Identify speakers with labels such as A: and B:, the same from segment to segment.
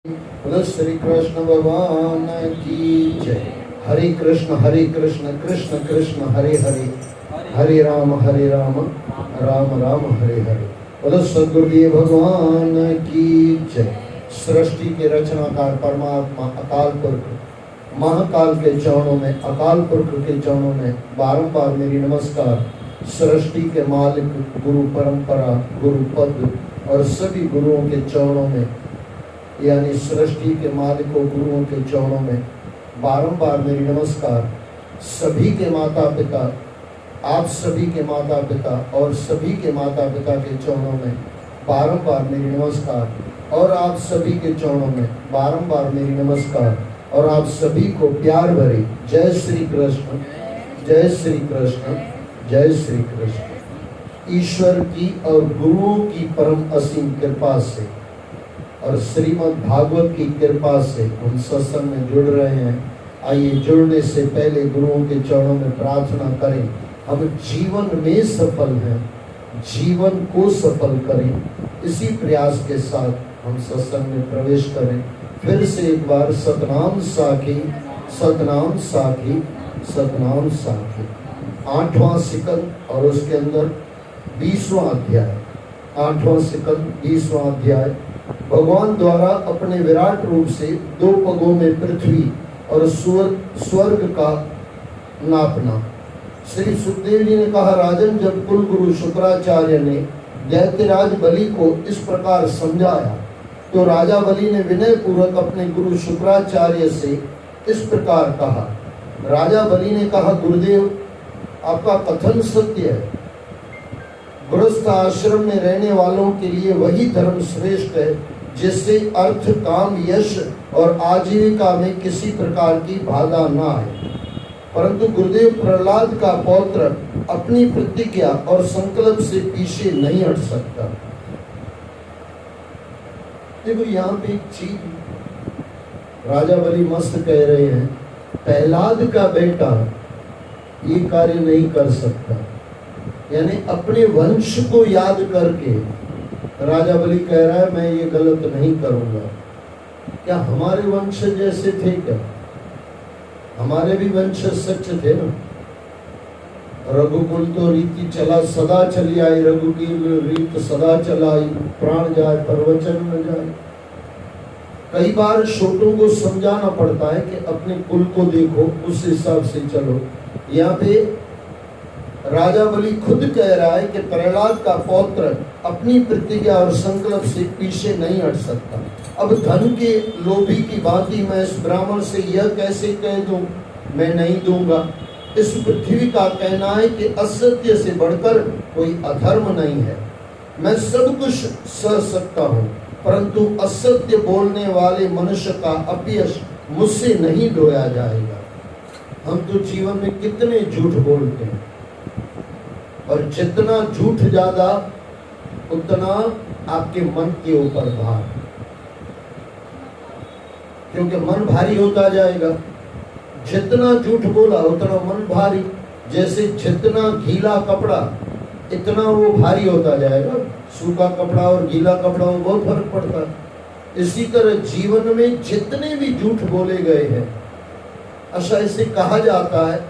A: बोलो श्री कृष्ण भगवान की जय। हरे कृष्ण कृष्ण कृष्ण हरे हरे, हरे राम राम राम हरे हरे। बोलो सद्गुरुदेव भगवान की जय। सृष्टि के रचनाकार परमात्मा अकाल पुरख महाकाल के चरणों में, अकाल पुरख के चरणों में बारंबार मेरी नमस्कार। सृष्टि के मालिक गुरु परंपरा, गुरु पद और सभी गुरुओं के चरणों में, यानी सृष्टि के मालिकों गुरुओं के चरणों में बारंबार मेरी नमस्कार। सभी के माता पिता, आप सभी के माता पिता और सभी के माता पिता के चरणों में बारंबार मेरी नमस्कार, और आप सभी के चरणों में बारंबार मेरी नमस्कार, और आप सभी को प्यार भरे जय श्री कृष्ण, जय श्री कृष्ण, जय श्री कृष्ण। ईश्वर की और गुरुओं की परम असीम कृपा से और श्रीमद् भागवत की कृपा से हम सत्संग में जुड़ रहे हैं। आइए जुड़ने से पहले गुरुओं के चरणों में प्रार्थना करें, हम जीवन में सफल हैं, जीवन को सफल करें। इसी प्रयास के साथ हम सत्संग में प्रवेश करें। फिर से एक बार सतनाम साखी, सतनाम साखी, सतनाम साखी। 8वां सिकंद और उसके अंदर 20वां अध्याय, 8वां सिकंद 20वां अध्याय। भगवान द्वारा अपने विराट रूप से 2 पगों में पृथ्वी और स्वर्ग का नापना। श्री सुखदेव जी ने कहा, राजन, जब कुल गुरु शुक्राचार्य ने दैत्यराज बलि को इस प्रकार समझाया तो राजा बलि ने विनय पूर्वक अपने गुरु शुक्राचार्य से इस प्रकार कहा। राजा बलि ने कहा, गुरुदेव, आपका कथन सत्य है। गृहस्थ आश्रम में रहने वालों के लिए वही धर्म श्रेष्ठ है जिससे अर्थ, काम, यश और आजीविका में किसी प्रकार की बाधा न आए। परंतु गुरुदेव, प्रहलाद का पौत्र अपनी प्रतिज्ञा और संकल्प से पीछे नहीं हट सकता। देखो यहाँ पे एक चीज राजा बलि मस्त कह रहे हैं, प्रहलाद का बेटा ये कार्य नहीं कर सकता, यानी अपने वंश को याद करके राजा बलि कह रहा है मैं ये गलत नहीं करूंगा। क्या हमारे वंश जैसे थे क्या? हमारे भी वंश सच थे ना। रघुकुल तो रीति चला सदा चली आई, रघु की रीत सदा चलाई, प्राण जाए पर वचन न जाए। कई बार छोटों को समझाना पड़ता है कि अपने कुल को देखो, उस हिसाब से चलो। यहाँ पे राजा बलि खुद कह रहा है कि प्रहलाद का पौत्र अपनी प्रतिज्ञा और संकल्प से पीछे नहीं हट सकता। अब धन के लोभी की भांति मैं इस ब्राह्मण से यह कैसे कह दूं मैं नहीं दूंगा। इस पृथ्वी का कहना है कि असत्य से बढ़कर कोई अधर्म नहीं है। मैं सब कुछ सह सकता हूँ, परंतु असत्य बोलने वाले मनुष्य का अपयश मुझसे नहीं ढोया जाएगा। हम तो जीवन में कितने झूठ बोलते हैं, और जितना झूठ ज्यादा उतना आपके मन के ऊपर भार, क्योंकि मन भारी होता जाएगा। जितना झूठ बोला उतना मन भारी, जैसे जितना गीला कपड़ा इतना वो भारी होता जाएगा। सूखा कपड़ा और गीला कपड़ा में बहुत फर्क पड़ता है। इसी तरह जीवन में जितने भी झूठ बोले गए हैं, अच्छा इसे कहा जाता है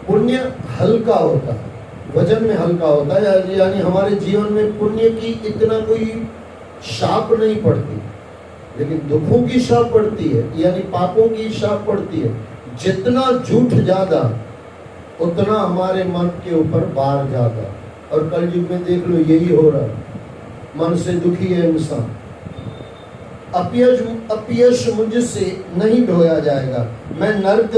A: पुण्य हल्का होता है, वजन में हल्का होता है, यानी हमारे जीवन में पुण्य की इतना कोई शाप नहीं पड़ती, लेकिन दुखों की शाप पड़ती है, यानी पापों की शाप पड़ती है। जितना झूठ ज्यादा उतना हमारे मन के ऊपर भार ज्यादा। और कलयुग में देख लो यही हो रहा है, मन से दुखी है इंसान। अपयश मुझसे नहीं ढोया जाएगा। मैं नरक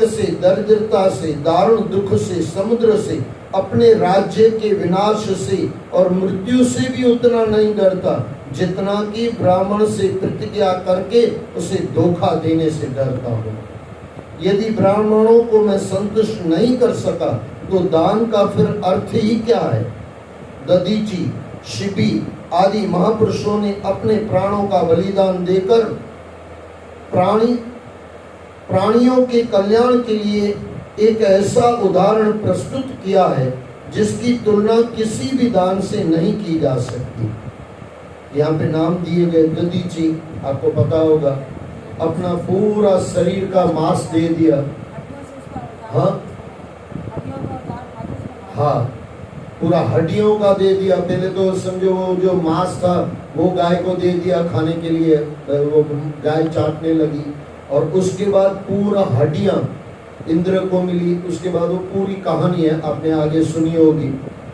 A: से, दरिद्रता से, दारुण दुख से, समुद्र से, अपने राज्य के विनाश से और मृत्यु से भी उतना नहीं डरता जितना कि ब्राह्मण से प्रतिज्ञा करके उसे धोखा देने से डरता हूँ। यदि ब्राह्मणों को मैं संतुष्ट नहीं कर सका तो दान का फिर अर्थ ही क्या है? दधीची, शिबी आदि महापुरुषों ने अपने प्राणों का बलिदान देकर प्राणियों के कल्याण के लिए एक ऐसा उदाहरण प्रस्तुत किया है जिसकी तुलना किसी भी दान से नहीं की जा सकती। यहाँ पे नाम दिए गए दधीची, आपको पता होगा, अपना पूरा शरीर का मांस दे दिया। हाँ हाँ, पूरा हड्डियों का दे दिया। पहले तो समझो वो जो मांस था वो गाय को दे दिया खाने के लिए, वो गाय चाटने लगी, और उसके बाद पूरा हड्डियां इंद्र को मिली। उसके बाद वो पूरी कहानी है, आपने आगे सुनी होगी,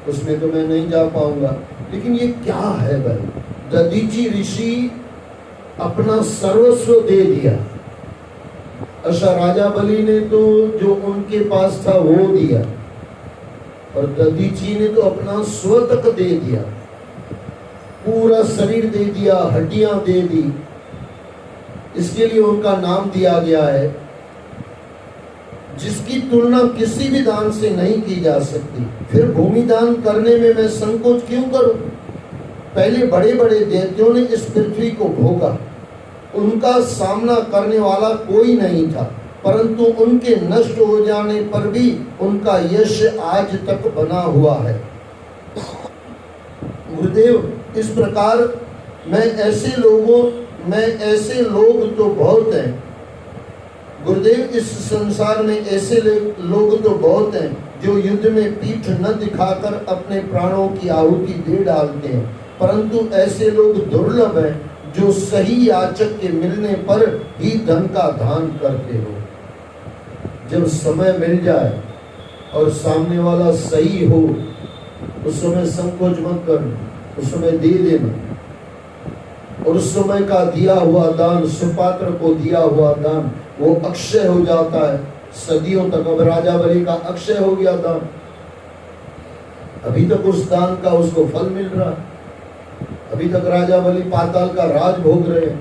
A: उसमें तो मैं नहीं जा पाऊंगा। लेकिन ये क्या है भाई, दधीची ऋषि अपना सर्वस्व दे दिया। अच्छा, राजा बलि ने तो जो उनके पास था वो दिया, और दधीची ने तो अपना स्व तक दे दिया, पूरा शरीर दे दिया, हड्डियां दे दी। इसके लिए उनका नाम दिया गया है, जिसकी तुलना किसी भी दान से नहीं की जा सकती। फिर भूमि दान करने में मैं संकोच क्यों करूं? पहले बड़े बड़े दैत्यों ने इस पृथ्वी को भोगा, उनका सामना करने वाला कोई नहीं था, परंतु उनके नष्ट हो जाने पर भी उनका यश आज तक बना हुआ है। गुरुदेव, इस प्रकार मैं ऐसे लोग तो बहुत हैं गुरुदेव, इस संसार में ऐसे लोग तो बहुत हैं जो युद्ध में पीठ न दिखाकर अपने प्राणों की आहुति दे डालते हैं, परंतु ऐसे लोग दुर्लभ हैं जो सही याचक के मिलने पर ही धन का दान करते हो। जब समय मिल जाए और सामने वाला सही हो, उस समय संकोच मत करना, उस समय दे देना। और उस समय का दिया हुआ दान, सुपात्र को दिया हुआ दान, वो अक्षय हो जाता है सदियों तक। अब राजा बलि का अक्षय हो गया दान, अभी तक उस दान का उसको फल मिल रहा है, अभी तक राजा बलि पाताल का राज भोग रहे हैं।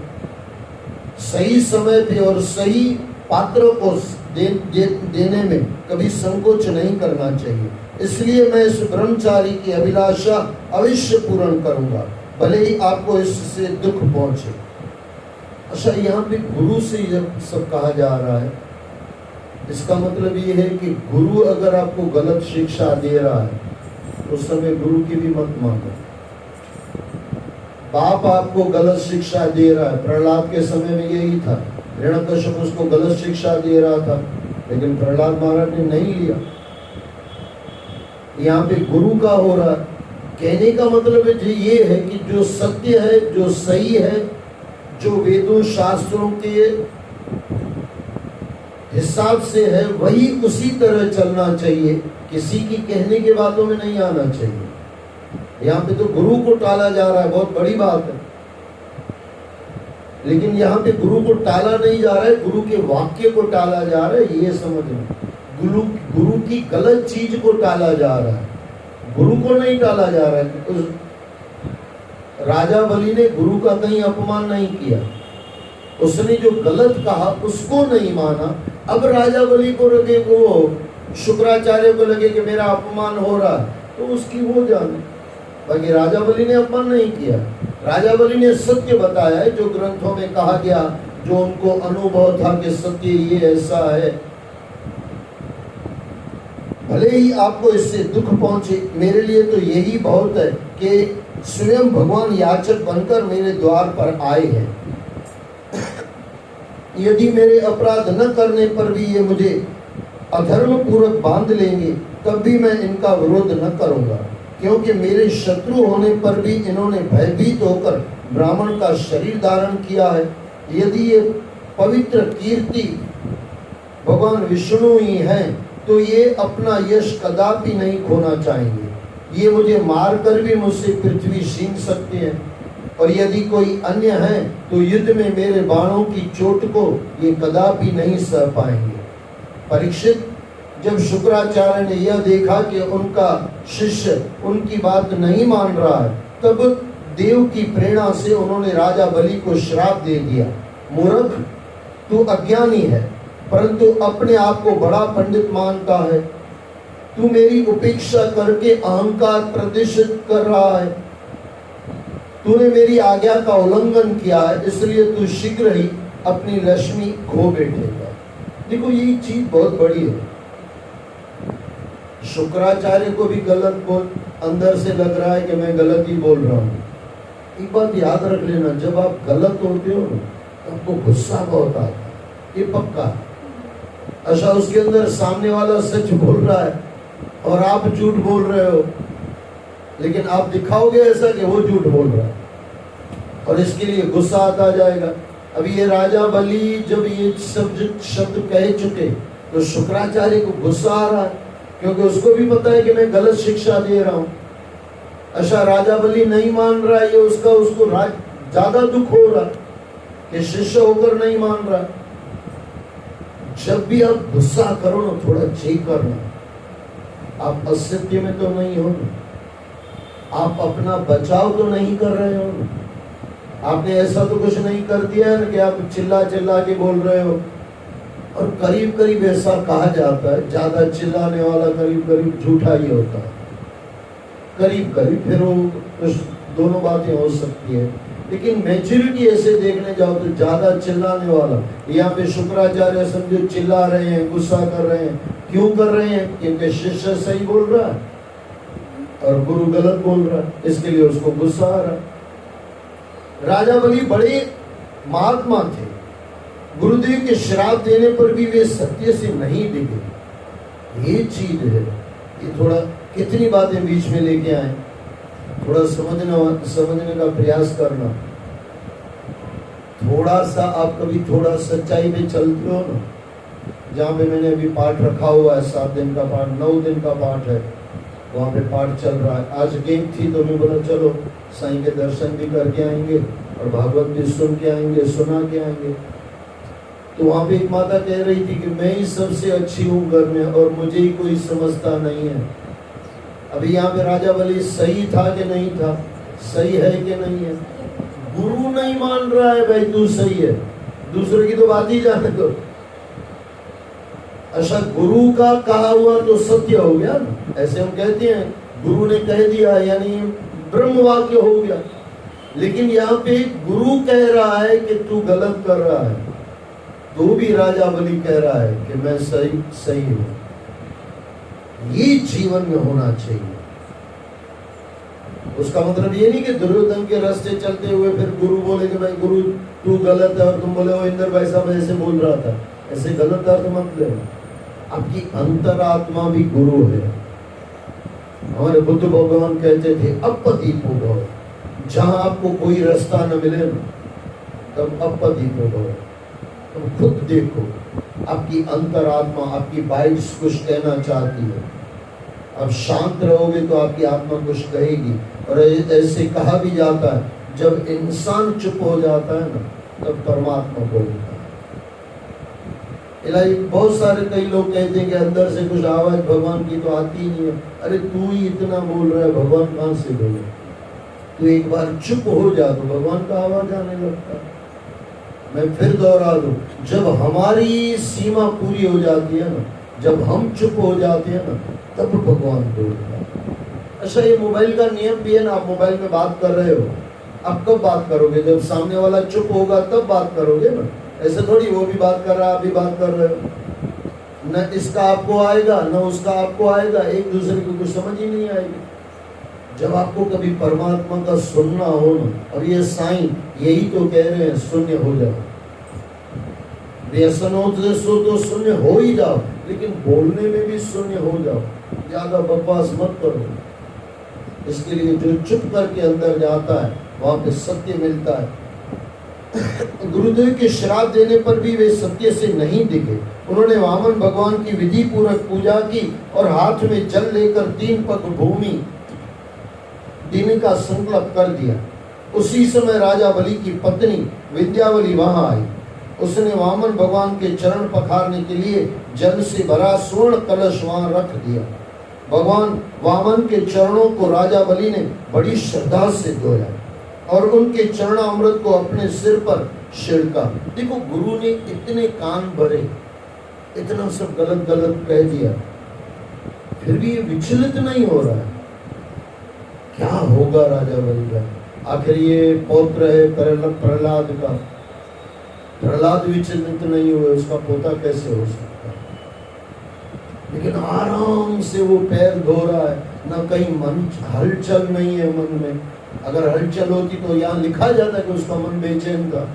A: सही समय पे और सही पात्र को देने में कभी संकोच नहीं करना चाहिए। इसलिए मैं इस ब्रह्मचारी की अभिलाषा अवश्य पूर्ण करूंगा, भले ही आपको इससे दुख पहुंचे। अच्छा, यहाँ पे गुरु से जब सब कहा जा रहा है, इसका मतलब ये है कि गुरु अगर आपको गलत शिक्षा दे रहा है, उस समय गुरु की भी मत मानो। बाप आपको गलत शिक्षा दे रहा है, प्रहलाद के समय में यही था, हिरण्यकश्यप उसको गलत शिक्षा दे रहा था, लेकिन प्रहलाद महाराज ने नहीं लिया। यहाँ पे गुरु का हो रहा है। कहने का मतलब ये है कि जो सत्य है, जो सही है, जो वेदों शास्त्रों के हिसाब से है, वही उसी तरह चलना चाहिए, किसी की कहने के बातों में नहीं आना चाहिए। यहाँ पे तो गुरु को टाला जा रहा है, बहुत बड़ी बात है, लेकिन यहाँ पे गुरु को टाला नहीं जा रहा है, गुरु के वाक्य को टाला जा रहा है, ये समझना। गुरु की गलत चीज को टाला जा रहा है, गुरु को नहीं टाला जा रहा है। उस राजा बलि ने गुरु का कहीं अपमान नहीं किया, उसने जो गलत कहा उसको नहीं माना। अब राजा बलि को लगे, वो शुक्राचार्य को लगे कि मेरा अपमान हो रहा है, तो उसकी वो जाने। बाकी राजा बलि ने अपमान नहीं किया, राजा बलि ने सत्य बताया है, जो ग्रंथों में कहा गया, जो उनको अनुभव था कि सत्य ये ऐसा है। भले ही आपको इससे दुख पहुंचे, मेरे लिए तो यही बहुत है कि स्वयं भगवान याचक बनकर मेरे द्वार पर आए हैं। यदि मेरे अपराध न करने पर भी ये मुझे अधर्म पूर्वक बांध लेंगे, तब भी मैं इनका विरोध न करूंगा, क्योंकि मेरे शत्रु होने पर भी इन्होंने भयभीत होकर ब्राह्मण का शरीर धारण किया है। यदि ये पवित्र कीर्ति भगवान विष्णु ही हैं, तो ये अपना यश कदापि नहीं खोना चाहेंगे। ये मुझे मार कर भी मुझसे पृथ्वी छीन सकते हैं, और यदि कोई अन्य है तो युद्ध में मेरे बाणों की चोट को ये कदापि नहीं सह पाएंगे। परीक्षित, जब शुक्राचार्य ने यह देखा कि उनका शिष्य उनकी बात नहीं मान रहा है, तब देव की प्रेरणा से उन्होंने राजा बलि को श्राप दे दिया। मूर्ख, तू अज्ञानी है, परंतु अपने आप को बड़ा पंडित मानता है। तू मेरी उपेक्षा करके अहंकार प्रदर्शित कर रहा है। तूने मेरी आज्ञा का उल्लंघन किया है, इसलिए तू शीघ्र ही अपनी लक्ष्मी खो बैठेगा। देखो, ये चीज बहुत बड़ी है। शुक्राचार्य को भी गलत बोल, अंदर से लग रहा है कि मैं गलत ही बोल रहा हूँ, एक बात याद रख लेना, जब आप गलत होते हो ना तो आपको गुस्सा बहुत आता है, ये पक्का। अच्छा, उसके अंदर सामने वाला सच बोल रहा है और आप झूठ बोल रहे हो, लेकिन आप दिखाओगे ऐसा कि वो झूठ बोल रहा है और इसके लिए गुस्सा आता जाएगा। अब ये राजा बलि जब ये शब्द कह चुके तो शुक्राचार्य को गुस्सा आ रहा है, क्योंकि उसको भी पता है कि मैं गलत शिक्षा दे रहा हूं। अच्छा, राजा बलि नहीं मान रहा है, ये उसको ज्यादा दुख हो रहा कि शिष्य होकर नहीं मान रहा। जब भी आप गुस्सा करो ना, थोड़ा चेक करना, आप असत्य में तो नहीं हो ना, आप अपना बचाव तो नहीं कर रहे हो ना, आपने ऐसा तो कुछ नहीं कर दिया है ना कि आप चिल्ला चिल्ला के बोल रहे हो। और करीब करीब ऐसा कहा जाता है, ज्यादा चिल्लाने वाला करीब करीब झूठा ही होता है, करीब करीब, फिर वो कुछ दोनों बातें हो सकती है, लेकिन मैच्योरिटी ऐसे देखने जाओ तो ज्यादा चिल्लाने वाला, यहाँ पे शुक्राचार्य समझो चिल्ला रहे हैं, गुस्सा कर रहे हैं। क्यों कर रहे हैं? क्योंकि शिष्य सही बोल रहा है और गुरु गलत बोल रहा है, इसके लिए उसको गुस्सा आ रहा है। राजा बलि बड़े महात्मा थे, गुरुदेव के श्राप देने पर भी वे सत्य से नहीं डिगे। ये चीज है, ये थोड़ा कितनी बातें बीच में लेके आए, थोड़ा समझने का प्रयास करना। थोड़ा सा आप कभी थोड़ा सच्चाई में चलते हो ना, जहाँ पे मैंने अभी पाठ रखा हुआ है, 7 दिन का पाठ, 9 दिन का पाठ है, वहाँ पे पाठ चल रहा है। आज गेम थी तो मैं बोला चलो साईं के दर्शन भी करके आएंगे और भागवत भी सुन के आएंगे, सुना के आएंगे। तो वहाँ पे एक माता कह रही थी कि मैं ही सबसे अच्छी हूँ घर में और मुझे ही कोई समझता नहीं है। अभी यहाँ पे राजा बलि सही था कि नहीं था, सही है कि नहीं है? गुरु नहीं मान रहा है भाई तू सही है, दूसरे की तो बात ही जाने दो। अच्छा, गुरु का कहा हुआ तो सत्य हो गया ना, ऐसे हम कहते हैं, गुरु ने कह दिया यानी ब्रह्म वाक्य हो गया। लेकिन यहाँ पे गुरु कह रहा है कि तू गलत कर रहा है, तो भी राजा बलि कह रहा है कि मैं सही हूं। ये जीवन में होना चाहिए। उसका मतलब ये नहीं कि दुर्योधन के रास्ते चलते हुए फिर गुरु बोले कि भाई गुरु तू गलत है और तुम बोले वो इंद्र भाई साहब ऐसे बोल रहा था, ऐसे गलत अर्थ मत ले। आपकी अंतरात्मा भी गुरु है। हमारे बुद्ध भगवान कहते थे अपदीपो भव, जहां आपको कोई रास्ता न मिले ना तब अपदीपो भव, तुम खुद देखो आपकी अंतरात्मा, आपकी बाइट्स कुछ कहना चाहती है। अब शांत रहोगे तो आपकी आत्मा कुछ कहेगी। और ऐसे कहा भी जाता है, जब इंसान चुप हो जाता है ना तब परमात्मा बोलता है। बहुत सारे कई लोग कहते हैं कि अंदर से कुछ आवाज भगवान की तो आती ही नहीं है। अरे तू ही इतना बोल रहा है, भगवान कहाँ से बोले? तू एक बार चुप हो जा तो भगवान का आवाज आने लगता है। मैं फिर दोहरा दूं, जब हमारी सीमा पूरी हो जाती है ना, जब हम चुप हो जाते हैं ना, तब भगवान बोलता है। अच्छा, ये मोबाइल का नियम भी है ना, आप मोबाइल में बात कर रहे हो, आप कब बात करोगे? जब सामने वाला चुप होगा तब बात करोगे ना। ऐसे थोड़ी वो भी बात कर रहा है, आप भी बात कर रहे हो। न इसका आपको आएगा न उसका आपको आएगा, एक दूसरे को कुछ समझ ही नहीं आएगी। जब आपको कभी परमात्मा का सुनना हो ना, और ये साईं यही तो कह रहे हैं, शून्य हो जाओ, व्यसनों से तो शून्य हो ही जाओ, लेकिन बोलने में भी शून्य हो जाओ, ज्यादा बकवास मत करो। इसके लिए जो चुप करके अंदर जाता है वहां पे सत्य मिलता है। गुरुदेव के श्राप देने पर भी वे सत्य से नहीं दिखे। उन्होंने वामन भगवान की विधि पूर्वक पूजा की और हाथ में जल लेकर 3 पग भूमि देने का संकल्प कर दिया। उसी समय राजा बलि की पत्नी विद्यावली वहां आई। उसने वामन भगवान के चरण पखारने के लिए जल से भरा स्वर्ण कलश वहां रख दिया। भगवान वामन के चरणों को राजा बलि ने बड़ी श्रद्धा से धोया और उनके चरणामृत को अपने सिर पर छिड़का। देखो, गुरु ने इतने कान भरे, इतना सब गलत गलत कह दिया, फिर भी ये विचलित नहीं हो रहा है। क्या होगा राजा बलि का? आखिर ये पौत्र है प्रहलाद का, प्रहलाद विचलित नहीं हुए, उसका पोता कैसे हो सकता है? लेकिन आराम से वो पैर धो रहा है, ना कहीं मन हलचल नहीं है मन में, अगर हलचल होती तो यहाँ लिखा जाता कि उसका मन बेचैन था।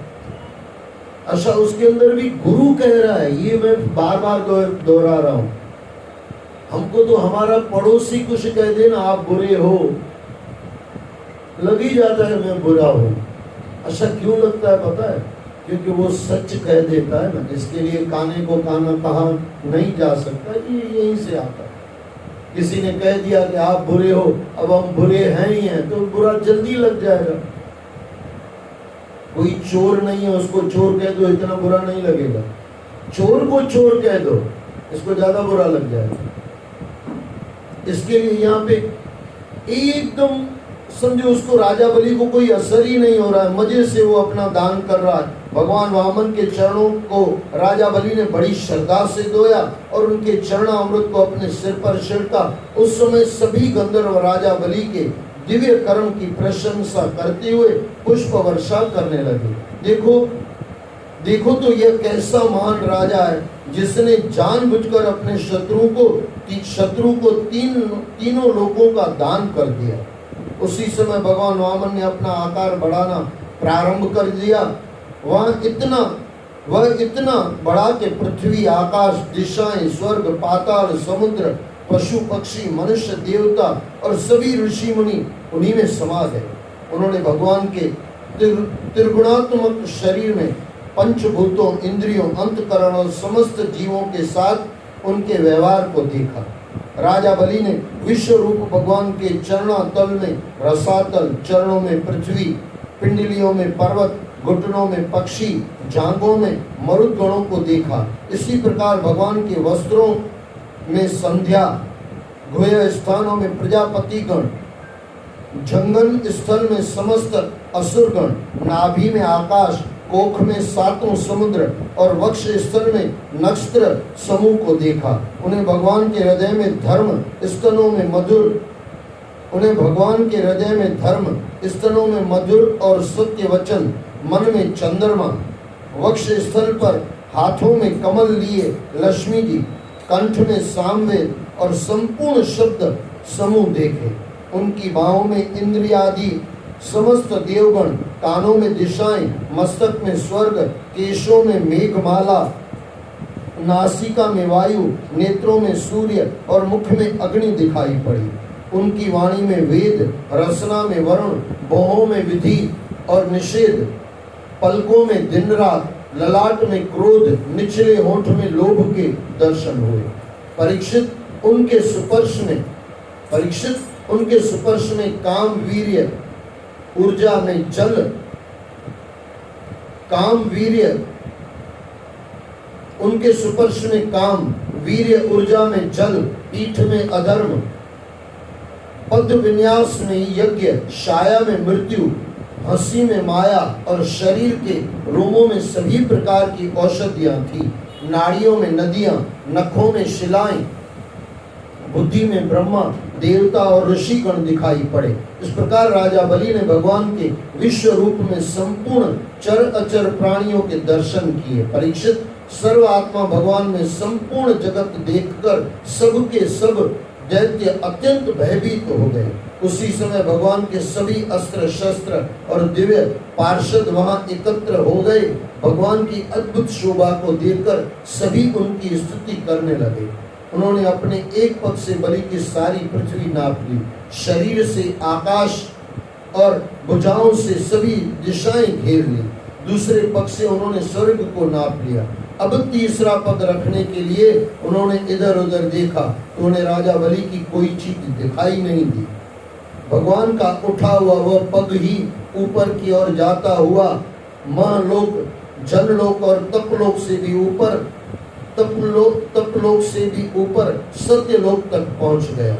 A: अच्छा, उसके अंदर भी गुरु कह रहा है, ये मैं बार बार दोहरा रहा हूं, हमको तो हमारा पड़ोसी कुछ कह दे ना आप बुरे हो, लग ही जाता है मैं बुरा हूं। अच्छा क्यों लगता है पता है? क्योंकि वो सच कह देता है ना, इसके लिए काने को काना कहा नहीं जा सकता, ये यहीं से आता है। किसी ने कह दिया कि आप बुरे हो, अब हम बुरे हैं ही हैं, तो बुरा जल्दी लग जाएगा। कोई चोर नहीं है, उसको चोर कह दो इतना बुरा नहीं लगेगा। चोर को चोर कह दो, इसको ज्यादा बुरा लग जाएगा। इसके लिए यहाँ पे एकदम समझो, उसको राजा बलि को कोई असर ही नहीं हो रहा है, मजे से वो अपना दान कर रहा है। भगवान वामन के चरणों को राजा बलि ने बड़ी श्रद्धा से धोया और उनके चरणामृत को अपने सिर पर छिड़का। उस समय सभी गंधर्व राजा बलि के दिव्य कर्म की प्रशंसा करते हुए पुष्प वर्षा करने लगे। देखो देखो तो यह कैसा महान राजा है जिसने जानबूझकर अपने शत्रु को तीनों लोगों का दान कर दिया। उसी समय भगवान वामन ने अपना आकार बढ़ाना प्रारंभ कर दिया। वह इतना बड़ा कि पृथ्वी, आकाश, दिशाएं, स्वर्ग, पाताल, समुद्र, पशु, पक्षी, मनुष्य, देवता और सभी ऋषि मुनि उन्हीं में समा गए। उन्होंने भगवान के त्रिगुणात्मक शरीर में पंचभूतों, इंद्रियों, अंतकरण और समस्त जीवों के साथ उनके व्यवहार को देखा। राजा बलि ने विश्व रूप भगवान के चरणातल में रसातल, चरणों में पृथ्वी, पिंडलियों में पर्वत, घुटनों में पक्षी, जांघों में मरुदगणों को देखा। इसी प्रकार भगवान के वस्त्रों में संध्या, गुह्य स्थानों में प्रजापतिगण, जंगल स्थल में समस्त असुरगण, नाभि में आकाश, कोख में सातों समुद्र और वक्ष स्थल में नक्षत्र समूह को देखा। उन्हें भगवान के हृदय में धर्म, स्तनों में मधुर और सत्य वचन, मन में चंद्रमा, वक्ष स्थल पर हाथों में कमल लिए लक्ष्मी जी, कंठ में सामवेद और संपूर्ण शब्द समूह देखे। उनकी बाहों में इंद्रियादि समस्त देवगण, कानों में दिशाएं, मस्तक में स्वर्ग, केशों में मेघमाला, नासिका में वायु, नेत्रों में सूर्य और मुख में अग्नि दिखाई पड़ी। उनकी वाणी में वेद, रसना में वरुण, भौहों में विधि और निषेध, पलकों में दिन रात, ललाट में क्रोध, निचले होंठ में लोभ के दर्शन हुए। परीक्षित उनके स्पर्श में काम, वीर्य, ऊर्जा में जल, उनके स्पर्श में काम, वीर्य, ऊर्जा में जल, पीठ में अधर्म, पद विन्यास में यज्ञ, छाया में मृत्यु, हंसी में माया और शरीर के रोमों में सभी प्रकार की औषधियां थी। नाड़ियों में नदियां, नखों में शिलाएं, बुद्धि में ब्रह्मा, देवता और ऋषिगण दिखाई पड़े। इस प्रकार राजा बलि ने भगवान के विश्व रूप में संपूर्ण चर अचर प्राणियों के दर्शन किए। परीक्षित, सर्व आत्मा भगवान में संपूर्ण जगत देखकर सब के सब दैत्य अत्यंत भयभीत हो गए। उसी समय भगवान के सभी अस्त्र शस्त्र और दिव्य पार्षद वहां एकत्र हो गए। भगवान की अद्भुत शोभा को देखकर सभी उनकी स्तुति करने लगे। उन्होंने अपने एक पग से बलि की सारी पृथ्वी नाप ली, शरीर से आकाश और भुजाओं से सभी दिशाएं घेर ली। दूसरे पग से उन्होंने स्वर्ग को नाप लिया। अब तीसरा पग रखने के लिए उन्होंने इधर उधर देखा तो उन्हें राजा बलि की कोई चीज दिखाई नहीं दी। भगवान का उठा हुआ वह पग ही ऊपर की ओर जाता हुआ महलोक, जनलोक और तपलोक से भी ऊपर, तपलोक से भी ऊपर सत्यलोक तक पहुंच गया।